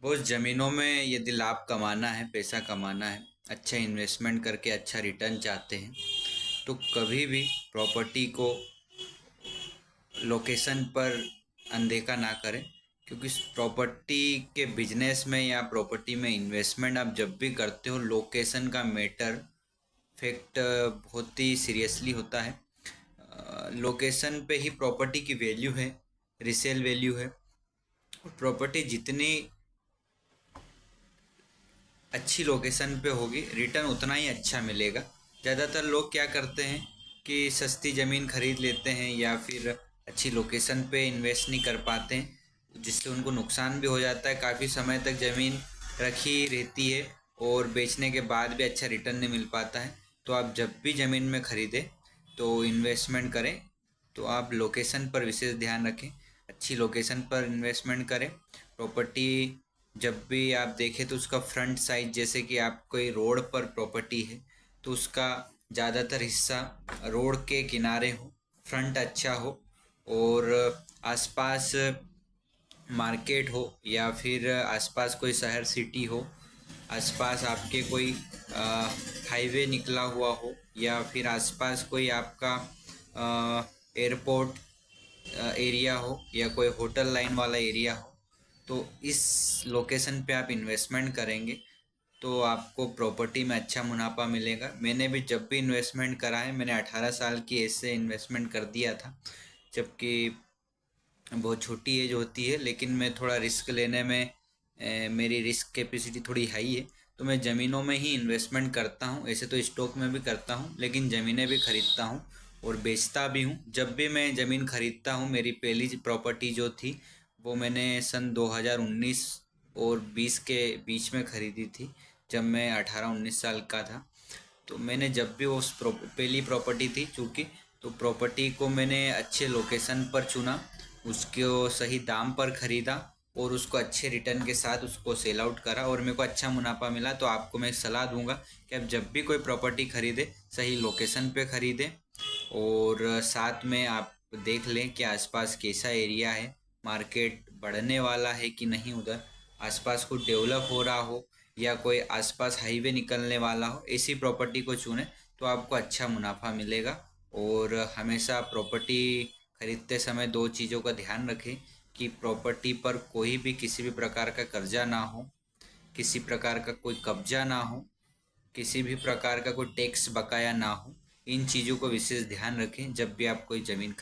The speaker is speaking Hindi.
बहुत ज़मीनों में यदि लाभ कमाना है, पैसा कमाना है, अच्छा इन्वेस्टमेंट करके अच्छा रिटर्न चाहते हैं, तो कभी भी प्रॉपर्टी को लोकेशन पर अनदेखा ना करें। क्योंकि प्रॉपर्टी के बिजनेस में या प्रॉपर्टी में इन्वेस्टमेंट आप जब भी करते हो, लोकेशन का मैटर फैक्ट बहुत ही सीरियसली होता है। लोकेशन पे ही प्रॉपर्टी की वैल्यू है, रिसेल वैल्यू है। और प्रॉपर्टी जितनी अच्छी लोकेशन पे होगी, रिटर्न उतना ही अच्छा मिलेगा। ज़्यादातर लोग क्या करते हैं कि सस्ती ज़मीन खरीद लेते हैं या फिर अच्छी लोकेशन पे इन्वेस्ट नहीं कर पाते हैं, जिससे उनको नुकसान भी हो जाता है। काफ़ी समय तक ज़मीन रखी रहती है और बेचने के बाद भी अच्छा रिटर्न नहीं मिल पाता है। तो आप जब भी ज़मीन में ख़रीदें तो इन्वेस्टमेंट करें तो आप लोकेशन पर विशेष ध्यान रखें, अच्छी लोकेशन पर इन्वेस्टमेंट करें। प्रॉपर्टी जब भी आप देखें तो उसका फ्रंट साइड, जैसे कि आप कोई रोड पर प्रॉपर्टी है तो उसका ज़्यादातर हिस्सा रोड के किनारे हो, फ्रंट अच्छा हो और आसपास मार्केट हो या फिर आसपास कोई शहर सिटी हो, आसपास आपके कोई हाईवे निकला हुआ हो या फिर आसपास कोई आपका एयरपोर्ट एरिया हो या कोई होटल लाइन वाला एरिया हो। तो इस लोकेशन पे आप इन्वेस्टमेंट करेंगे तो आपको प्रॉपर्टी में अच्छा मुनाफा मिलेगा। मैंने भी जब भी इन्वेस्टमेंट करा है, मैंने 18 साल की एज से इन्वेस्टमेंट कर दिया था, जबकि बहुत छोटी एज होती है, लेकिन मैं थोड़ा रिस्क लेने में मेरी रिस्क कैपेसिटी थोड़ी हाई है। तो मैं ज़मीनों में ही इन्वेस्टमेंट करता हूँ। ऐसे तो स्टॉक में भी करता हूँ, लेकिन ज़मीनें भी खरीदता हूँ और बेचता भी हूँ। जब भी मैं ज़मीन खरीदता हूँ, मेरी पहली प्रॉपर्टी जो थी वो मैंने सन 2019 और 20 के बीच में ख़रीदी थी, जब मैं 18-19 साल का था। तो मैंने जब भी उस पहली प्रॉपर्टी थी चूँकि, तो प्रॉपर्टी को मैंने अच्छे लोकेशन पर चुना, उसको सही दाम पर ख़रीदा और उसको अच्छे रिटर्न के साथ उसको सेल आउट करा और मेरे को अच्छा मुनाफा मिला। तो आपको मैं सलाह दूंगा कि आप जब भी कोई प्रॉपर्टी ख़रीदे सही लोकेशन पे ख़रीदें और साथ में आप देख लें कि आसपास कैसा एरिया है, मार्केट बढ़ने वाला है कि नहीं, उधर आसपास कुछ डेवलप हो रहा हो या कोई आसपास हाईवे निकलने वाला हो, ऐसी प्रॉपर्टी को चुनें तो आपको अच्छा मुनाफा मिलेगा। और हमेशा प्रॉपर्टी खरीदते समय दो चीज़ों का ध्यान रखें कि प्रॉपर्टी पर कोई भी किसी भी प्रकार का कर्जा ना हो, किसी प्रकार का कोई कब्जा ना हो, किसी भी प्रकार का कोई टैक्स बकाया ना हो। इन चीज़ों को विशेष ध्यान रखें जब भी आप कोई ज़मीन